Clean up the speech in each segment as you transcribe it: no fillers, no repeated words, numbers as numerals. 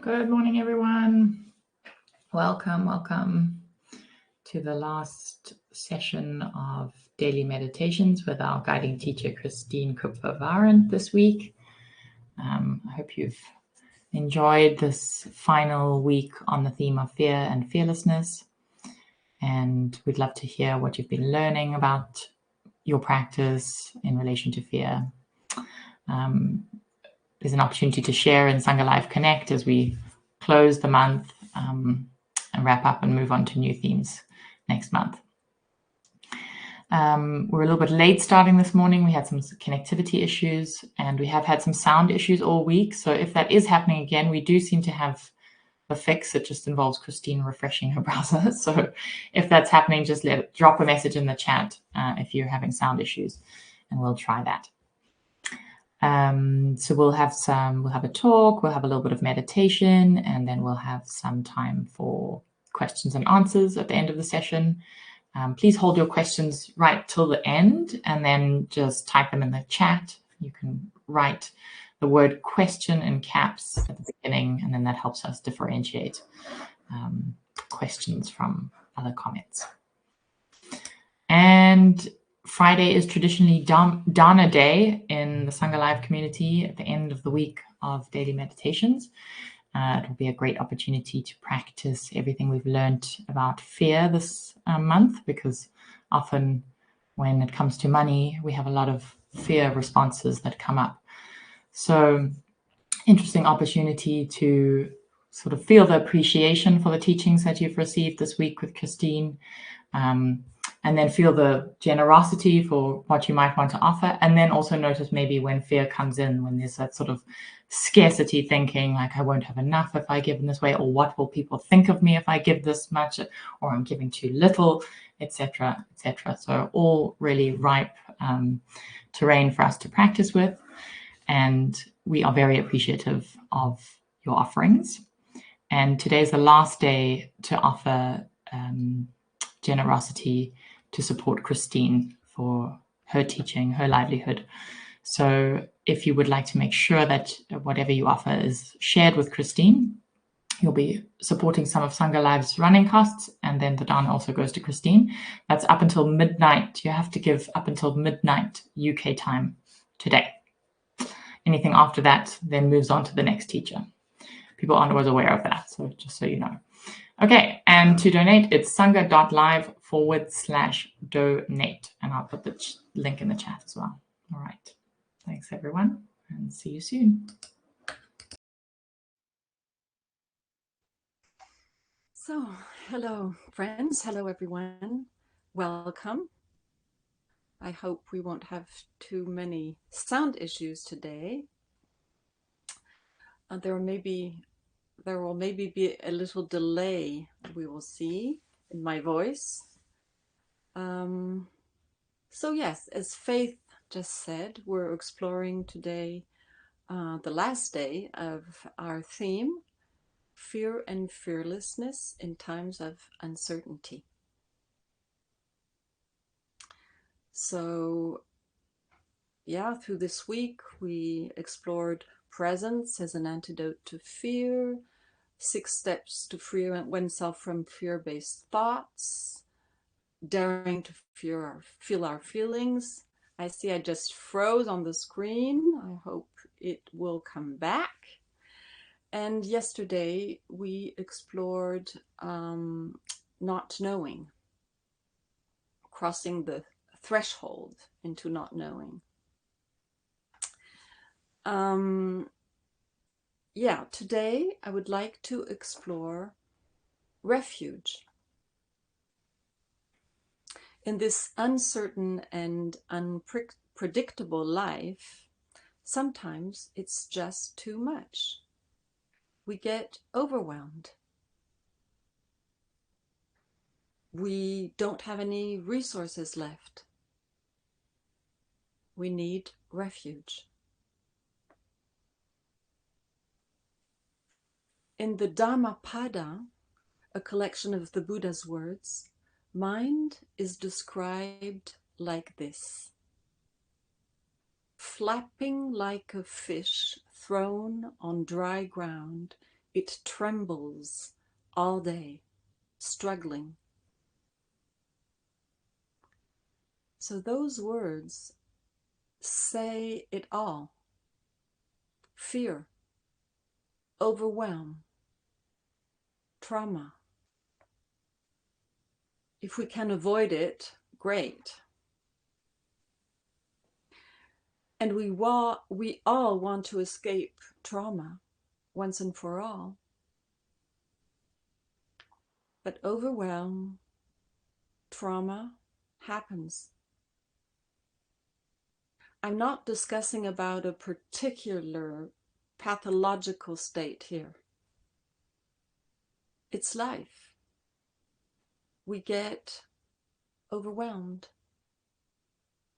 Good morning, everyone. Welcome to the last session of daily meditations with our guiding teacher, Christine Kupfer this week. I hope you've enjoyed this final week on the theme of fear and fearlessness. And we'd love to hear what you've been learning about your practice in relation to fear. There's an opportunity to share in Sangha Live Connect as we close the month and wrap up and move on to new themes next month. We're a little bit late starting this morning. We had some connectivity issues and we have had some sound issues all week. So if that is happening again, we do seem to have a fix. It just involves Christine refreshing her browser. So if that's happening, just drop a message in the chat if you're having sound issues, and we'll try that. So we'll have a talk, we'll have a little bit of meditation, and then we'll have some time for questions and answers at the end of the session. Please hold your questions right till the end and then just type them in the chat. You can write the word question in caps at the beginning, and then that helps us differentiate questions from other comments. And Friday is traditionally Dana Day in the Sangha Live community at the end of the week of daily meditations. It will be a great opportunity to practice everything we've learned about fear this month, because often when it comes to money, we have a lot of fear responses that come up. So interesting opportunity to sort of feel the appreciation for the teachings that you've received this week with Christine, and then feel the generosity for what you might want to offer. And then also notice maybe when fear comes in, when there's that sort of scarcity thinking, like I won't have enough if I give in this way, or what will people think of me if I give this much, or I'm giving too little, etc., etc. So all really ripe terrain for us to practice with. And we are very appreciative of your offerings. And today's the last day to offer generosity to support Christine for her teaching, her livelihood. So if you would like to make sure that whatever you offer is shared with Christine, you'll be supporting some of Sangha Live's running costs, and then the Dana also goes to Christine. That's up until midnight. You have to give up until midnight UK time today. Anything after that then moves on to the next teacher. People aren't always aware of that, so just so you know. Okay, and to donate, it's sangha.live/donate, and I'll put the link in the chat as well. All right, thanks everyone, and see you soon. So, hello friends, hello everyone, welcome. I hope we won't have too many sound issues today. There will maybe be a little delay, we will see, in my voice. So yes, as Faith just said, we're exploring today the last day of our theme, Fear and Fearlessness in Times of Uncertainty. So yeah, through this week we explored presence as an antidote to fear, 6 steps to free oneself from fear-based thoughts, daring to feel our feelings. I see I just froze on the screen. I hope it will come back. And yesterday we explored not knowing, crossing the threshold into not knowing. Yeah, today I would like to explore refuge. In this uncertain and unpredictable life, sometimes it's just too much. We get overwhelmed. We don't have any resources left. We need refuge. In the Dhammapada, a collection of the Buddha's words, mind is described like this: flapping like a fish thrown on dry ground It trembles all day, struggling. So those words say it all. Fear, overwhelm, trauma. If we can avoid it, great. And we all want to escape trauma once and for all. But overwhelm, trauma happens. I'm not discussing about a particular pathological state here. It's life. We get overwhelmed,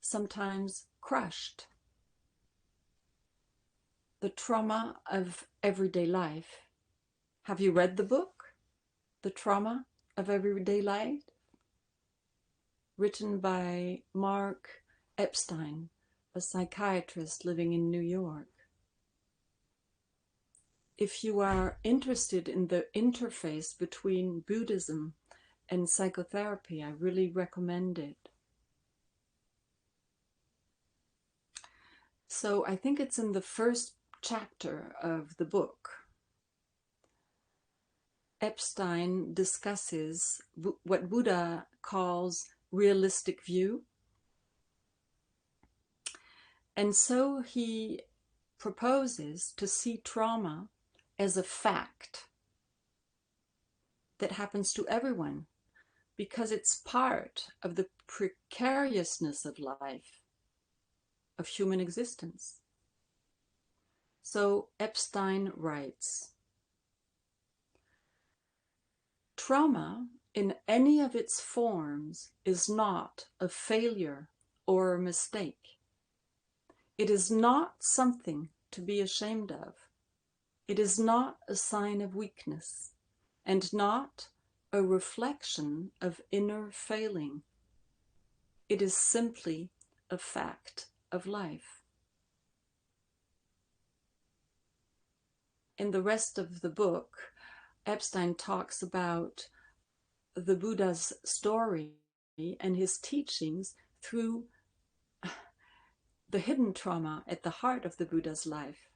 sometimes crushed. The trauma of everyday life. Have you read the book, The Trauma of Everyday Life? Written by Mark Epstein, a psychiatrist living in New York. If you are interested in the interface between Buddhism and psychotherapy, I really recommend it. So I think it's in the first chapter of the book. Epstein discusses what Buddha calls realistic view. And so he proposes to see trauma as a fact that happens to everyone because it's part of the precariousness of life, of human existence. So Epstein writes, trauma in any of its forms is not a failure or a mistake. It is not something to be ashamed of. It is not a sign of weakness and not a reflection of inner failing. It is simply a fact of life. In the rest of the book, Epstein talks about the Buddha's story and his teachings through the hidden trauma at the heart of the Buddha's life.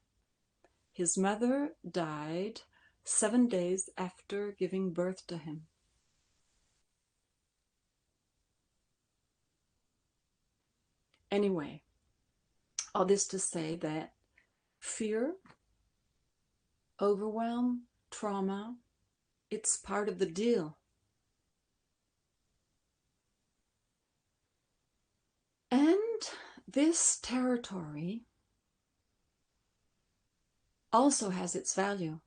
His mother died 7 days after giving birth to him. Anyway, all this to say that fear, overwhelm, trauma, it's part of the deal. And this territory also has its value.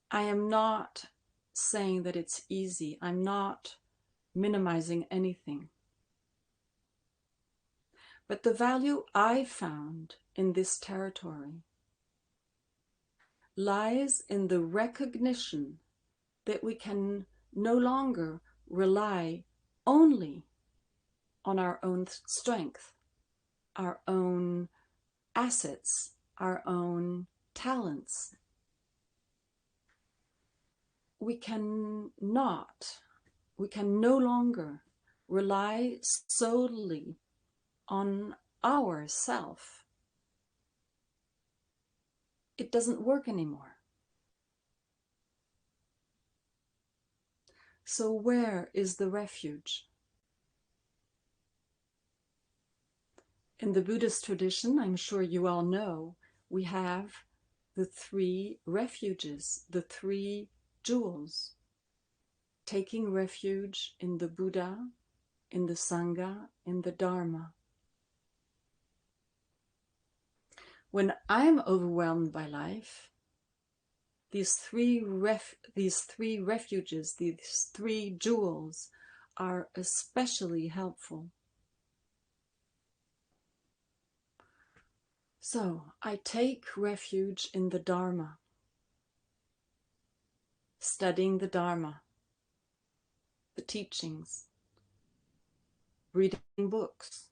I am not saying that it's easy. I'm not minimizing anything. But the value I found in this territory lies in the recognition that we can no longer rely only on our own strength, our own assets, our own talents. We can no longer rely solely on our self. It doesn't work anymore. So where is the refuge? In the Buddhist tradition, I'm sure you all know, we have the 3 refuges, the 3 jewels. Taking refuge in the Buddha, in the Sangha, in the Dharma. When I'm overwhelmed by life, these three refuges, these 3 jewels are especially helpful. So I take refuge in the Dharma, studying the Dharma, the teachings, reading books,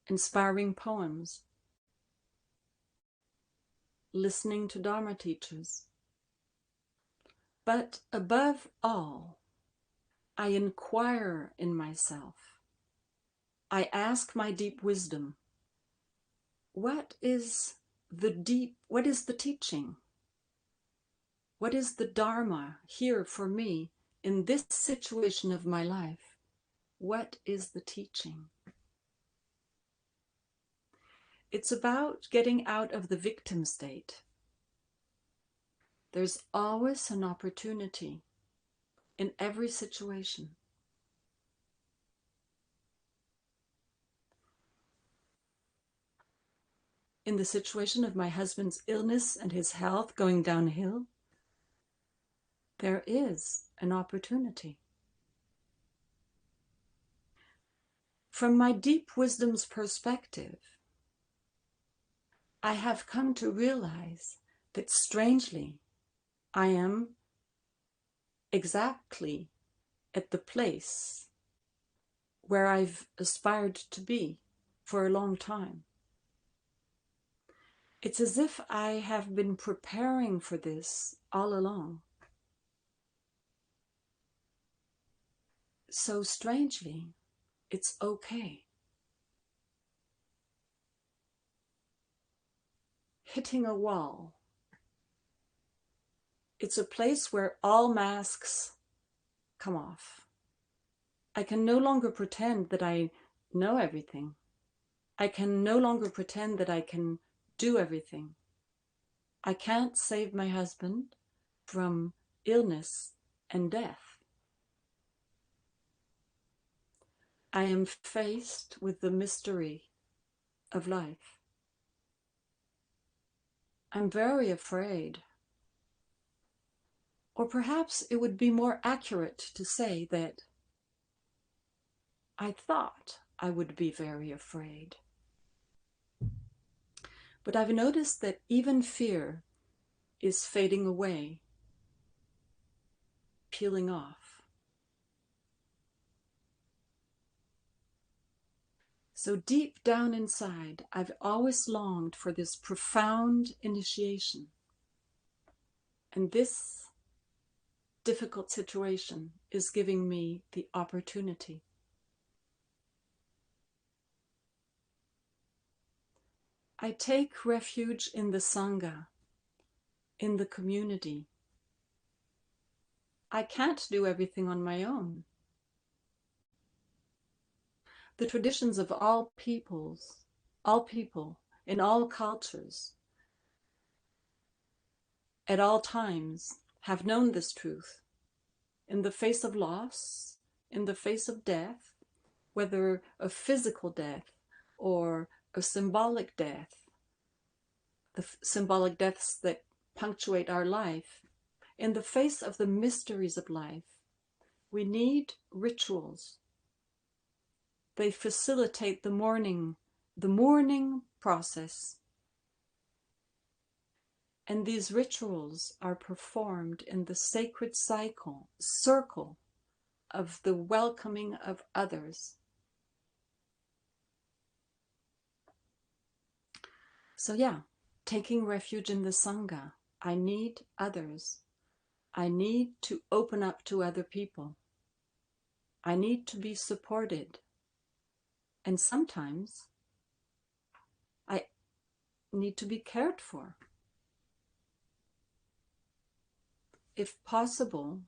inspiring poems, listening to Dharma teachers. But above all, I inquire in myself. I ask my deep wisdom, what is the teaching? What is the Dharma here for me in this situation of my life? What is the teaching? It's about getting out of the victim state. There's always an opportunity in every situation. In the situation of my husband's illness and his health going downhill, there is an opportunity. From my deep wisdom's perspective, I have come to realize that strangely, I am exactly at the place where I've aspired to be for a long time. It's as if I have been preparing for this all along. So strangely, it's okay. Hitting a wall. It's a place where all masks come off. I can no longer pretend that I know everything. I can no longer pretend that I can do everything. I can't save my husband from illness and death. I am faced with the mystery of life. I'm very afraid. Or perhaps it would be more accurate to say that I thought I would be very afraid. But I've noticed that even fear is fading away, peeling off. So deep down inside, I've always longed for this profound initiation. And this difficult situation is giving me the opportunity. I take refuge in the Sangha, in the community. I can't do everything on my own. The traditions of all people, in all cultures, at all times, have known this truth. In the face of loss, in the face of death, whether a physical death or a symbolic death, the symbolic deaths that punctuate our life, in the face of the mysteries of life, we need rituals. They facilitate the mourning process. And these rituals are performed in the sacred circle of the welcoming of others. So yeah, taking refuge in the Sangha, I need others. I need to open up to other people. I need to be supported. And sometimes I need to be cared for. If possible,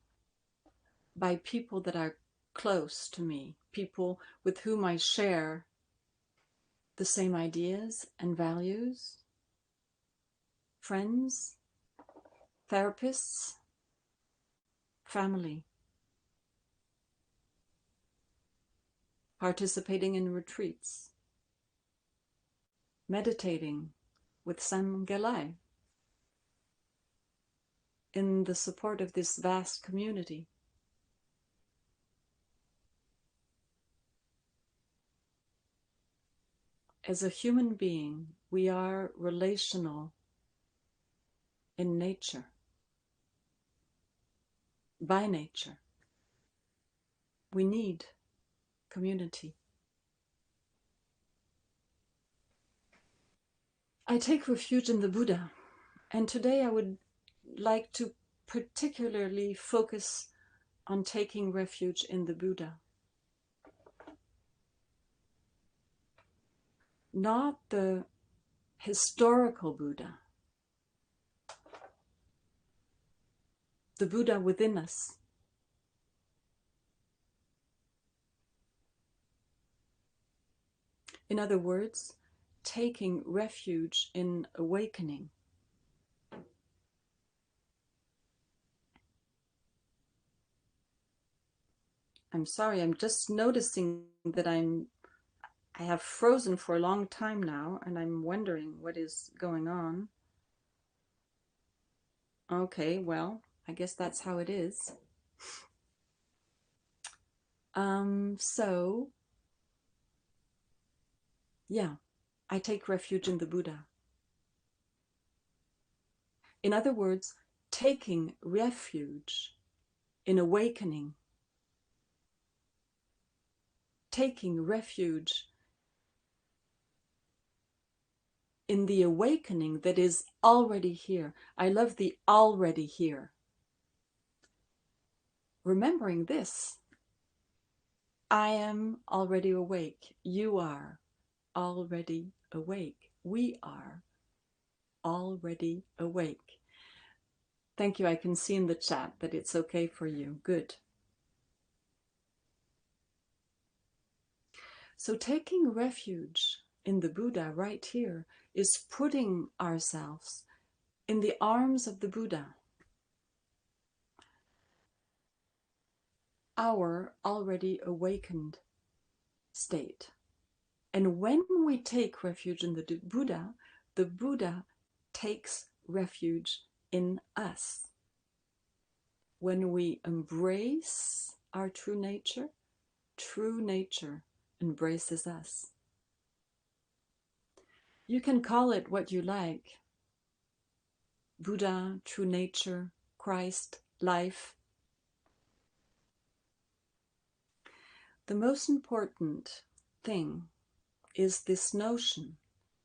by people that are close to me, people with whom I share the same ideas and values, friends, therapists, family, participating in retreats, meditating with Sangha in the support of this vast community. As a human being, we are relational in nature, by nature. We need community. I take refuge in the Buddha. And today I would like to particularly focus on taking refuge in the Buddha. Not the historical Buddha, the Buddha within us. In other words, taking refuge in awakening. I'm sorry, I'm just noticing that I have frozen for a long time now, and I'm wondering what is going on. Okay, well, I guess that's how it is. So, yeah, I take refuge in the Buddha. In other words, taking refuge in awakening, taking refuge in the awakening that is already here. I love the already here. Remembering this, I am already awake. You are already awake. We are already awake. Thank you. I can see in the chat that it's okay for you. Good. So taking refuge in the Buddha right here is putting ourselves in the arms of the Buddha, our already awakened state. And when we take refuge in the Buddha takes refuge in us. When we embrace our true nature embraces us. You can call it what you like. Buddha, true nature, Christ, life. The most important thing is this notion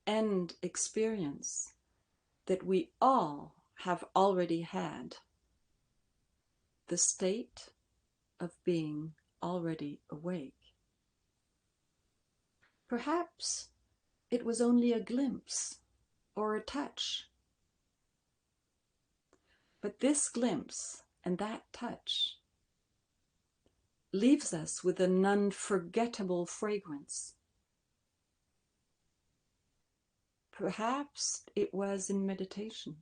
and experience that we all have already had, the state of being already awake. Perhaps it was only a glimpse or a touch, but this glimpse and that touch leaves us with an unforgettable fragrance. Perhaps it was in meditation,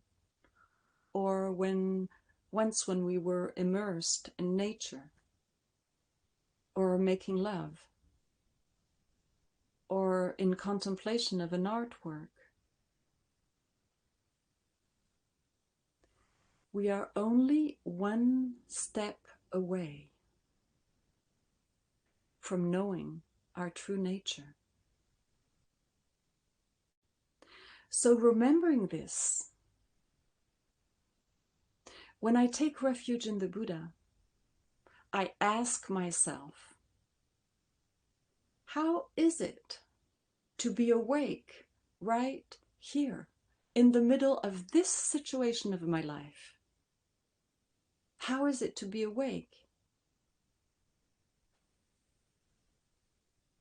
or once when we were immersed in nature, or making love, or in contemplation of an artwork. We are only one step away from knowing our true nature. So remembering this, when I take refuge in the Buddha, I ask myself, how is it to be awake right here in the middle of this situation of my life? How is it to be awake?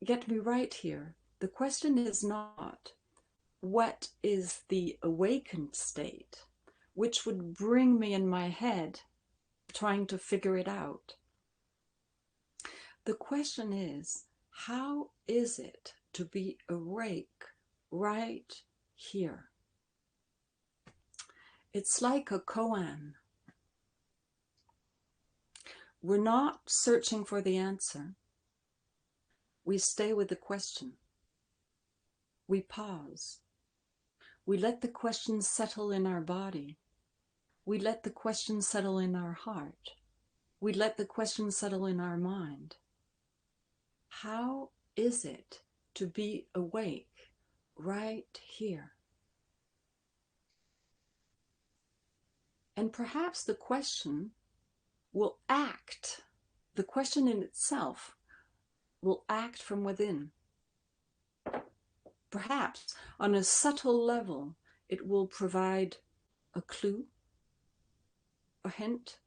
Get me right here. The question is not, what is the awakened state, which would bring me in my head trying to figure it out. The question is, how is it to be awake right here? It's like a koan. We're not searching for the answer. We stay with the question. We pause. We let the question settle in our body. We let the question settle in our heart. We let the question settle in our mind. How is it to be awake right here? And perhaps the question will act. The question in itself will act from within. Perhaps on a subtle level, it will provide a clue, a hint,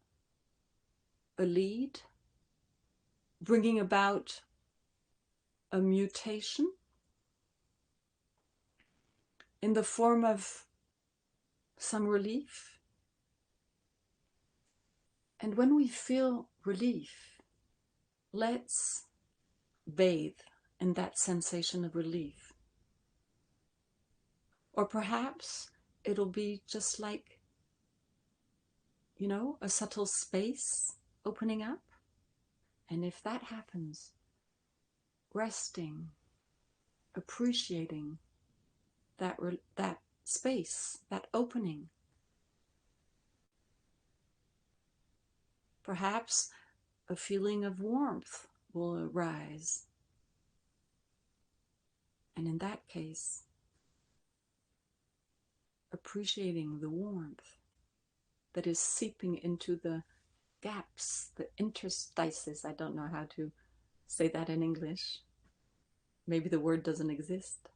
a lead, bringing about a mutation in the form of some relief. And when we feel relief, let's bathe in that sensation of relief. Or perhaps it'll be just like, a subtle space opening up. And if that happens, resting, appreciating that space, that opening. Perhaps a feeling of warmth will arise. And in that case, appreciating the warmth that is seeping into the gaps, the interstices. I don't know how to say that in English. Maybe the word doesn't exist.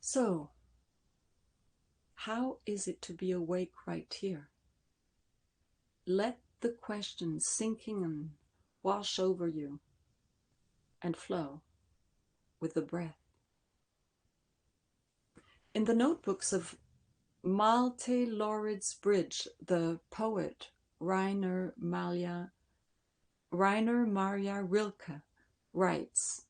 So, how is it to be awake right here? Let the question sinking and wash over you and flow with the breath. In the notebooks of Malte Laurid's Bridge, the poet Rainer Maria Rilke writes,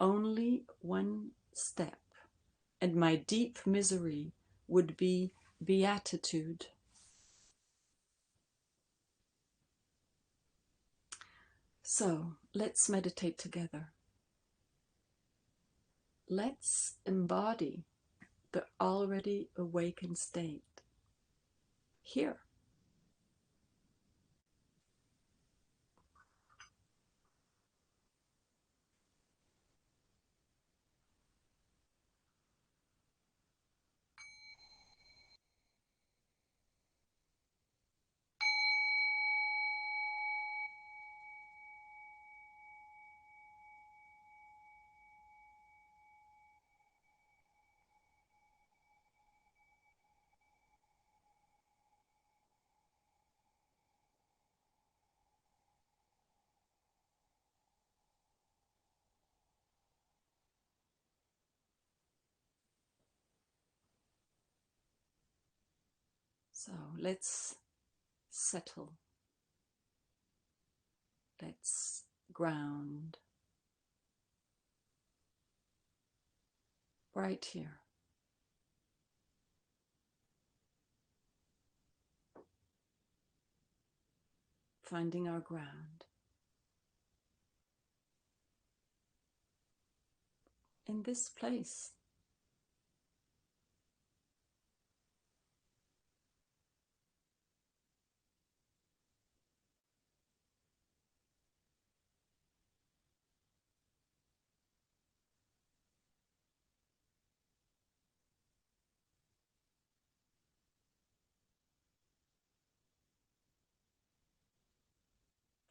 "Only one step, and my deep misery would be beatitude." So let's meditate together. Let's embody the already awakened state here. So let's settle. Let's ground right here. Finding our ground. In this place.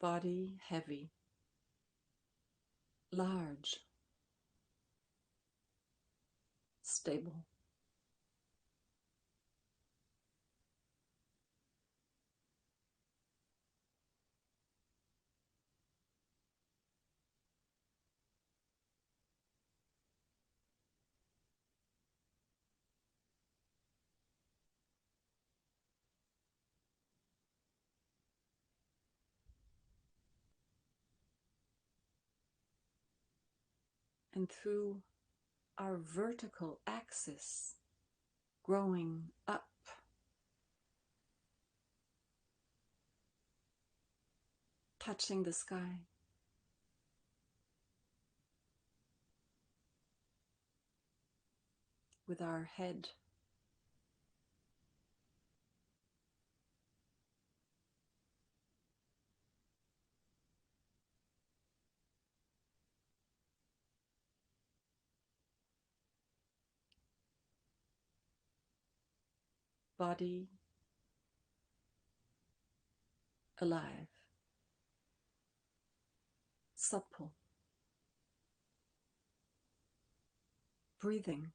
Body heavy, large, stable. And through our vertical axis, growing up, touching the sky. With our head body alive, supple, breathing,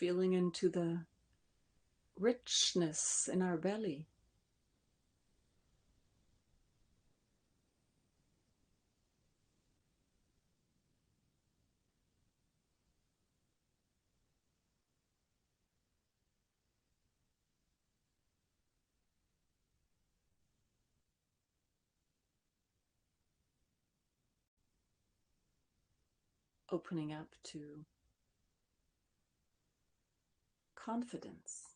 feeling into the richness in our belly. Opening up to confidence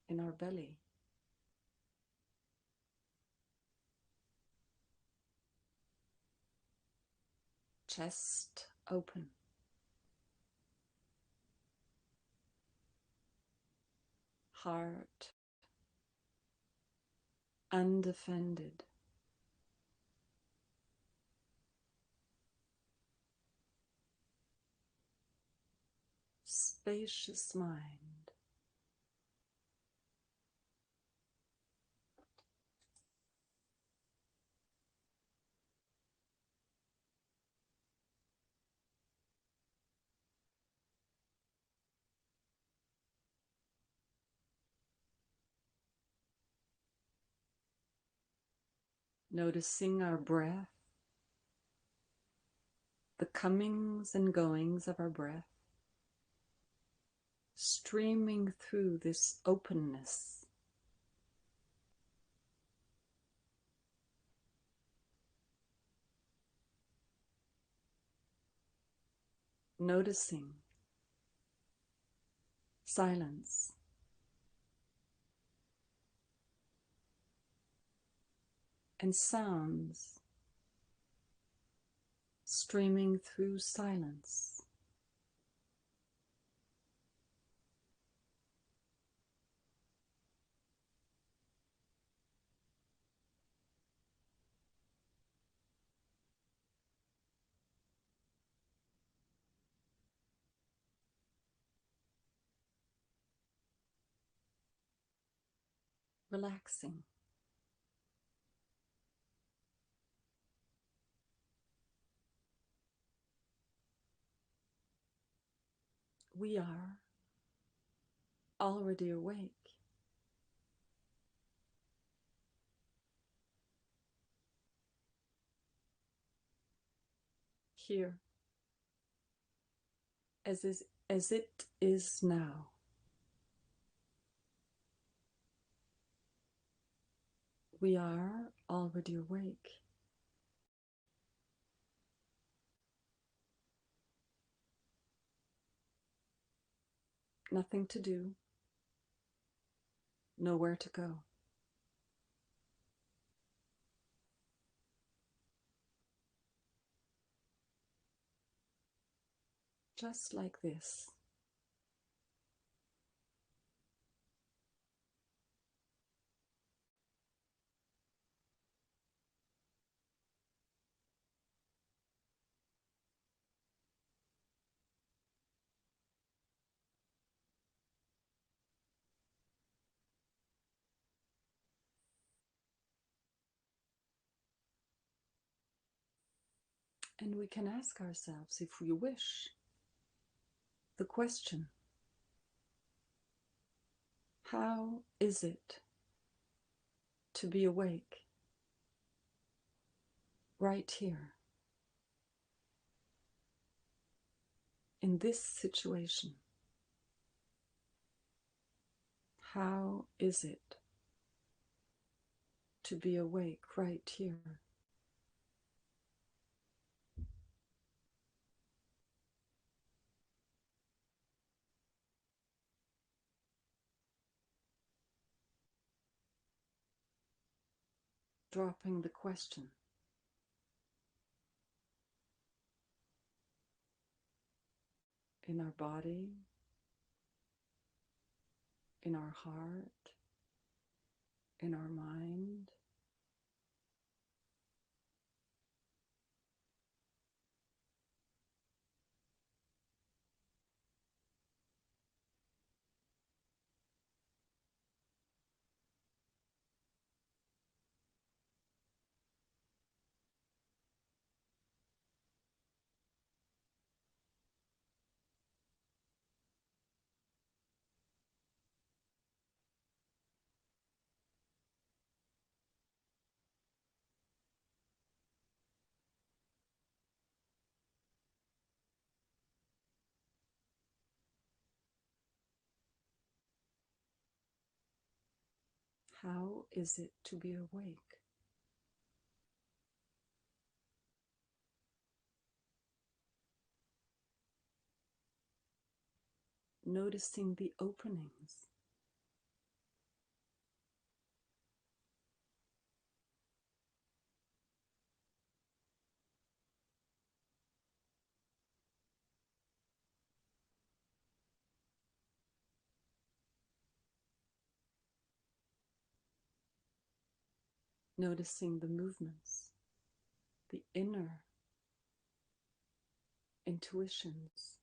in our belly. Chest open. Heart undefended. Spacious mind. Noticing our breath, the comings and goings of our breath, streaming through this openness. Noticing silence. And sounds streaming through silence. Relaxing. We are already awake. Here, as it is now. We are already awake. Nothing to do, nowhere to go. Just like this. And we can ask ourselves, if we wish, the question, how is it to be awake right here, in this situation? How is it to be awake right here? Dropping the question. In our body, in our heart, in our mind. How is it to be awake? Noticing the openings. Noticing the movements, the inner intuitions.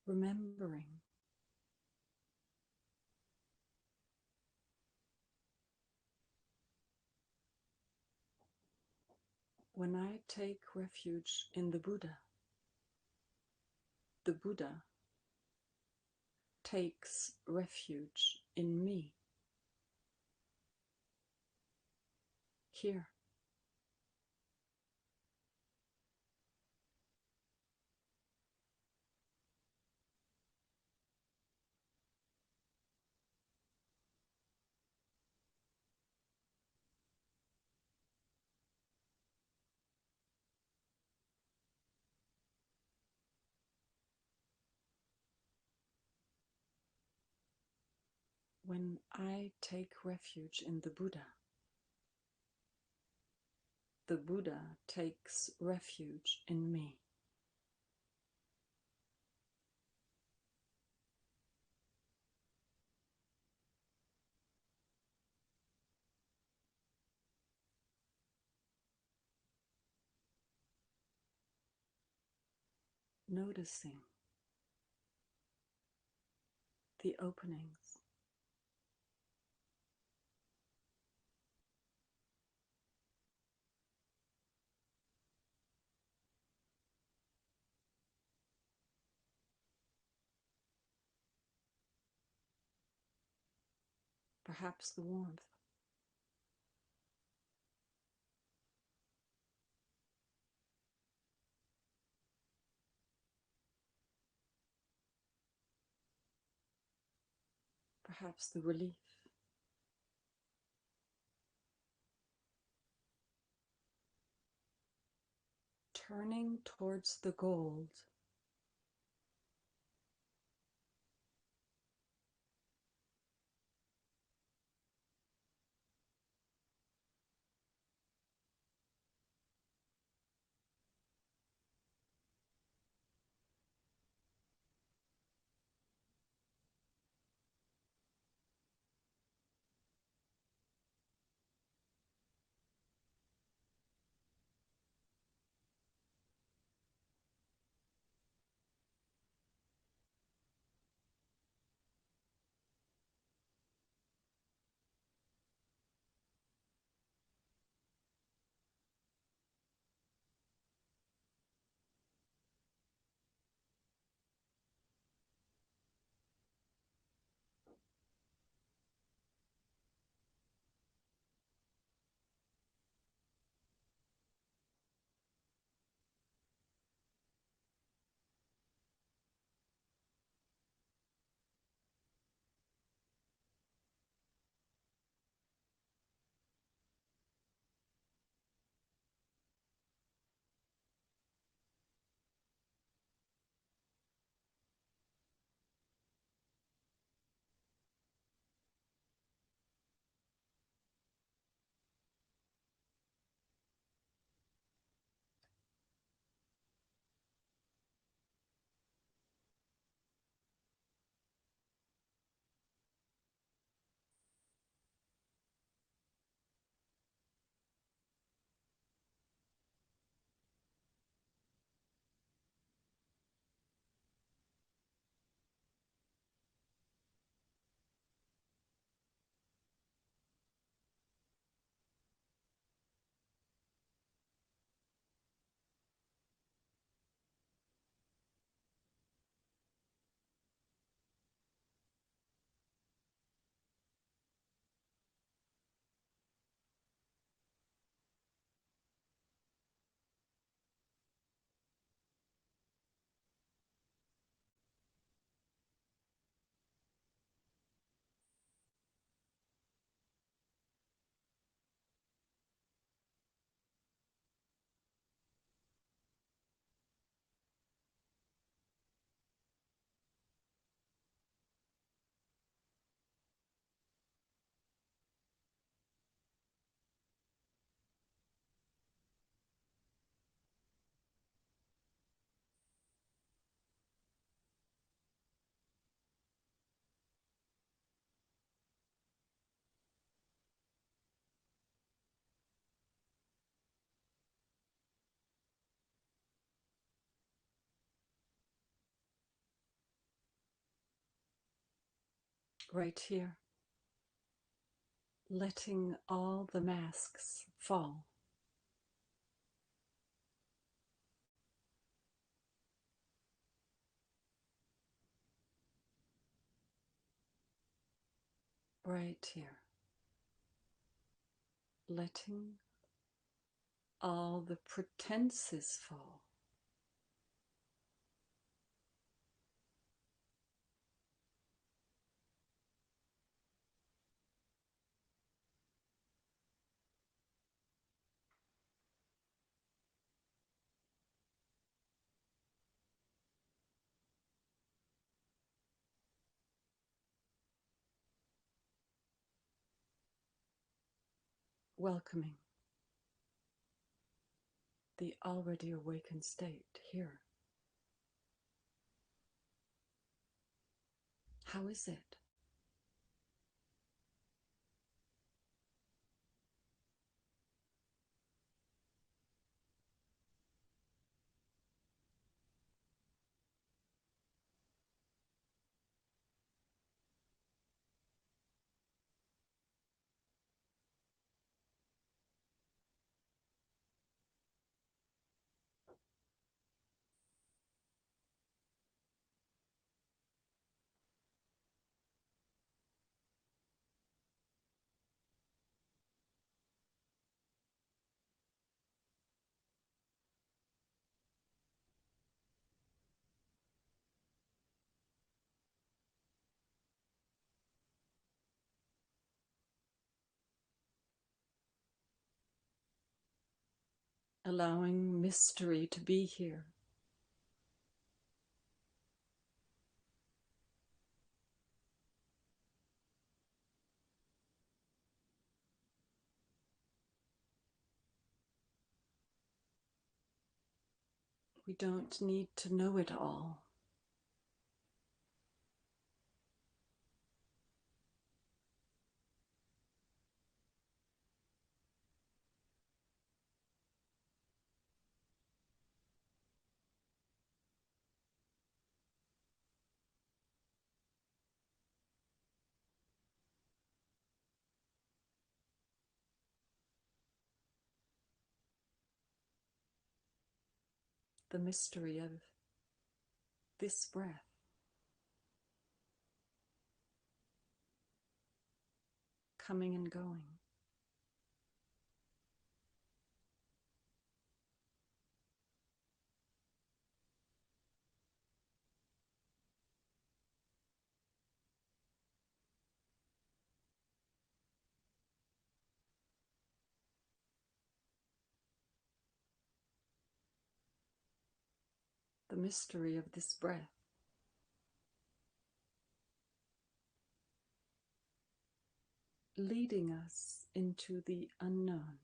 Remembering when I take refuge in the Buddha takes refuge in me, here. When I take refuge in the Buddha takes refuge in me. Noticing the openings. Perhaps the warmth. Perhaps the relief. Turning towards the gold. right here, letting all the masks fall. Right here, letting all the pretenses fall. Welcoming the already awakened state here. How is it? Allowing mystery to be here. We don't need to know it all. The mystery of this breath. Coming and going. The mystery of this breath. Leading us into the unknown.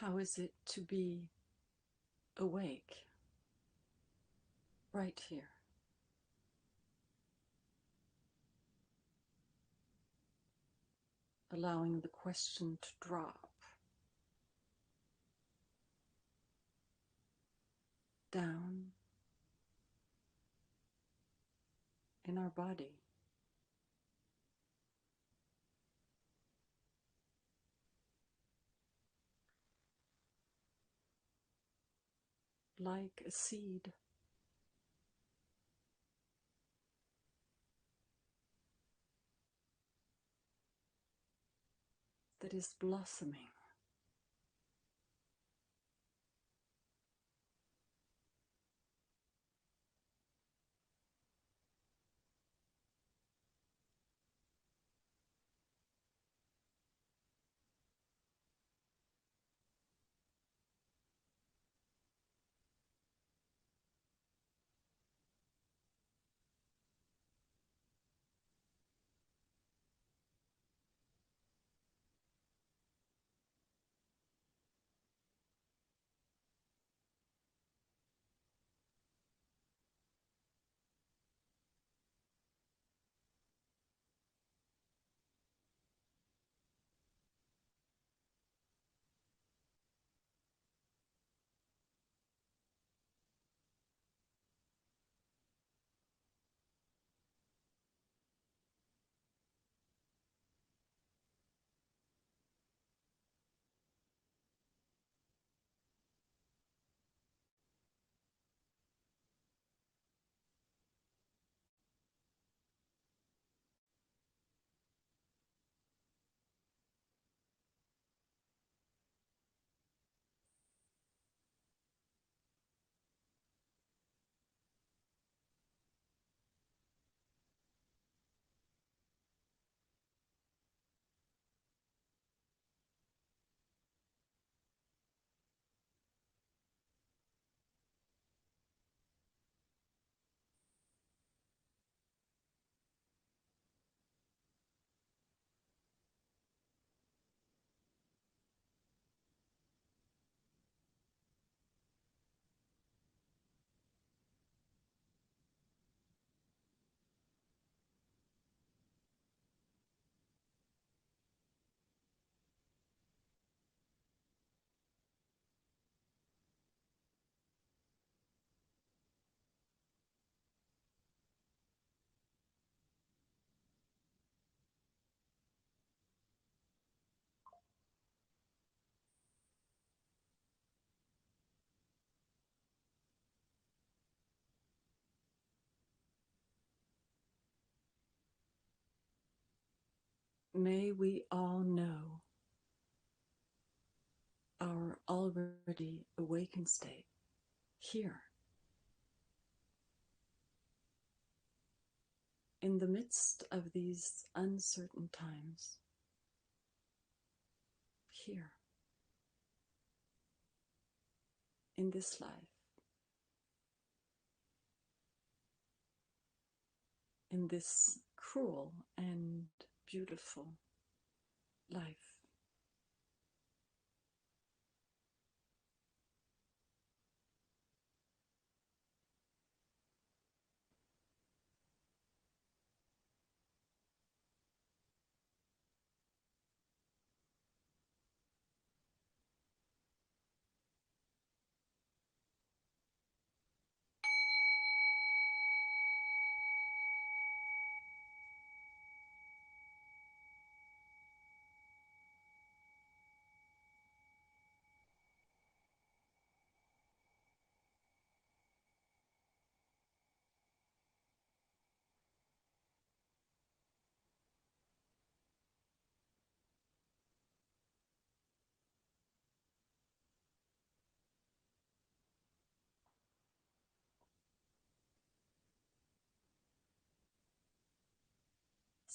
How is it to be awake right here? Allowing the question to drop down in our body. Like a seed that is blossoming. May we all know our already awakened state here, in the midst of these uncertain times, here, in this life, in this cruel and beautiful life.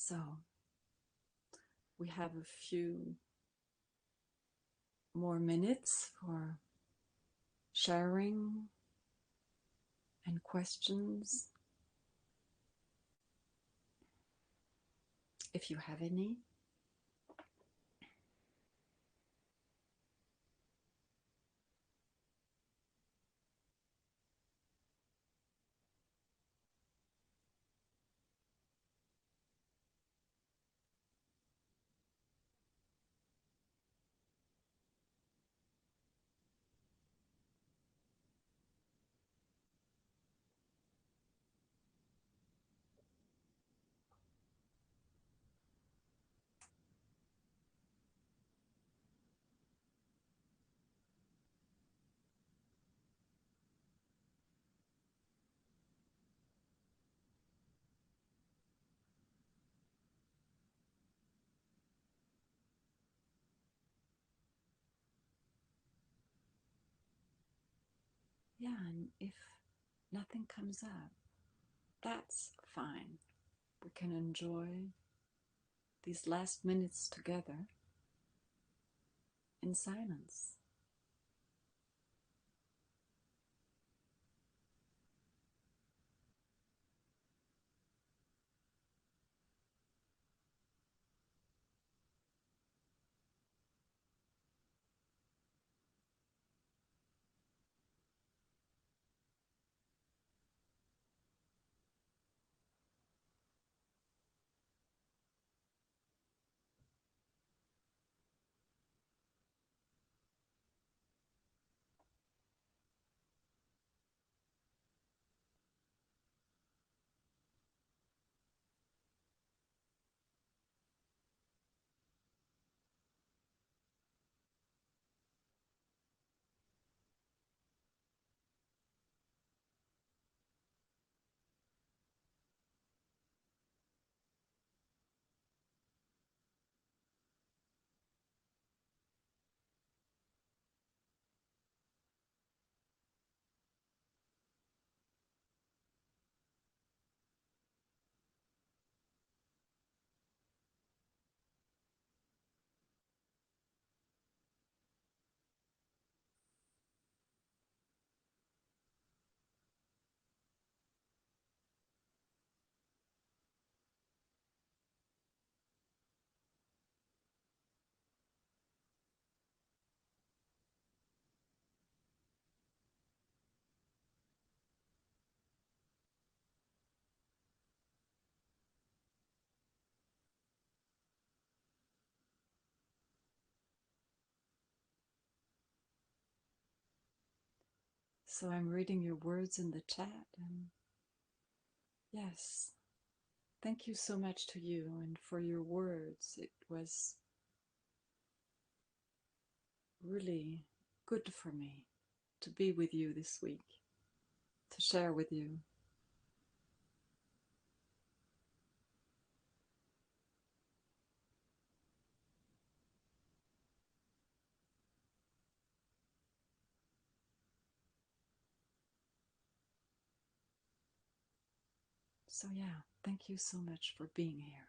So, we have a few more minutes for sharing and questions, if you have any. Yeah, and if nothing comes up, that's fine. We can enjoy these last minutes together in silence. So I'm reading your words in the chat, and yes, thank you so much to you and for your words. It was really good for me to be with you this week, to share with you. So, yeah, thank you so much for being here.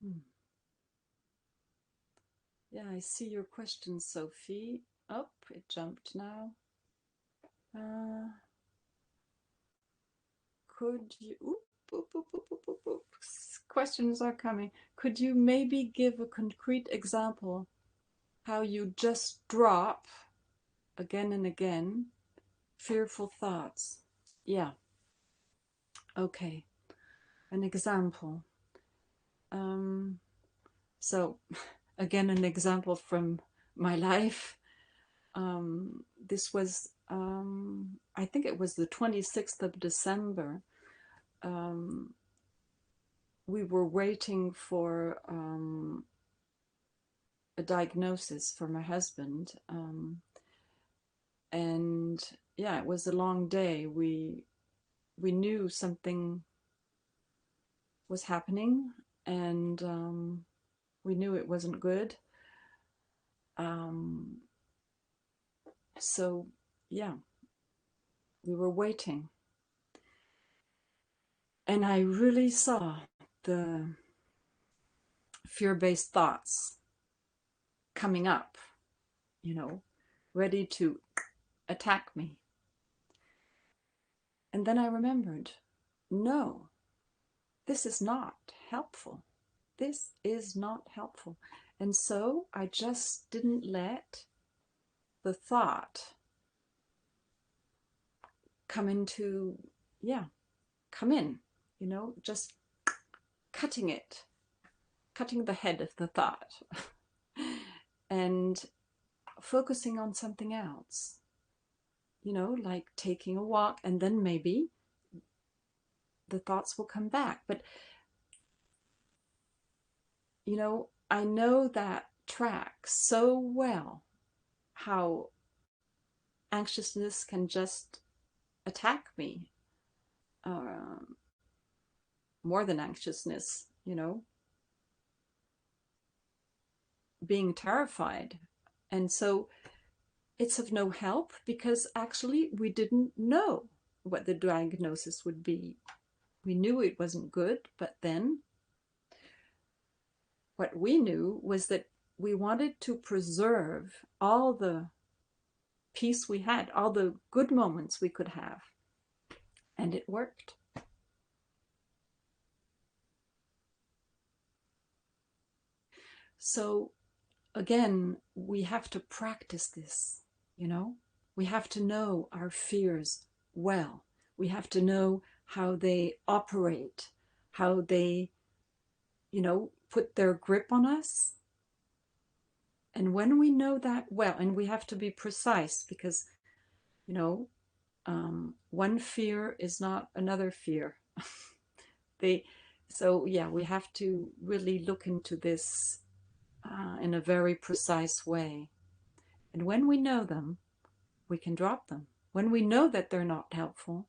Hmm. Yeah, I see your question, Sophie. Oh, it jumped now. Uh, could you? Oop. Questions are coming. Could you maybe give a concrete example how you just drop again and again fearful thoughts? Yeah. Okay. An example. Um, so, again, an example from my life. This was, I think it was the 26th of December. Um, we were waiting for a diagnosis for my husband. And yeah, it was a long day. We knew something was happening, and we knew it wasn't good. Um, so yeah, we were waiting, and I really saw the fear-based thoughts coming up, ready to attack me. And then I remembered, no, this is not helpful. This is not helpful. And so I just didn't let the thought come in, just cutting the head of the thought and focusing on something else, like taking a walk, and then maybe the thoughts will come back. But, I know that track so well, how anxiousness can just attack me. More than anxiousness, being terrified. And so it's of no help, because actually we didn't know what the diagnosis would be. We knew it wasn't good, but then what we knew was that we wanted to preserve all the peace we had, all the good moments we could have. And it worked. So again, we have to practice this, We have to know our fears well. We have to know how they operate, how they, put their grip on us. And when we know that well, and we have to be precise, because, one fear is not another fear. We have to really look into this in a very precise way. And when we know them, we can drop them. When we know that they're not helpful,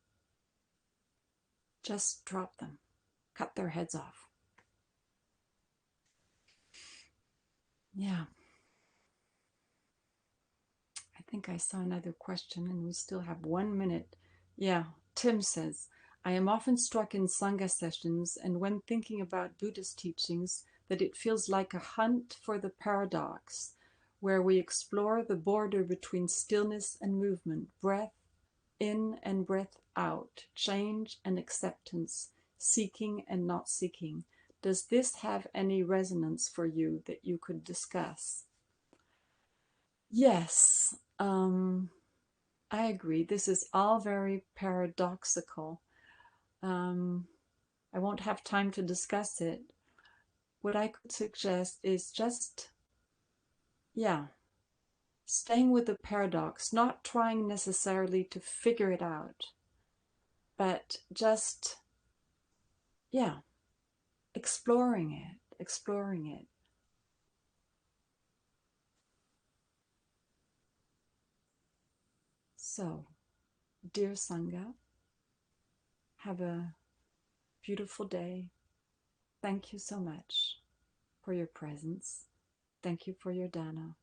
just drop them. Cut their heads off. Yeah. I think I saw another question, and we still have 1 minute. Yeah. Tim says, I am often struck in Sangha sessions and when thinking about Buddhist teachings that it feels like a hunt for the paradox, where we explore the border between stillness and movement, breath in and breath out, change and acceptance, seeking and not seeking. Does this have any resonance for you that you could discuss? Yes, I agree. This is all very paradoxical. I won't have time to discuss it. What I could suggest is just, staying with the paradox, not trying necessarily to figure it out, but just, exploring it. So, dear Sangha, have a beautiful day. Thank you so much for your presence. Thank you for your dana.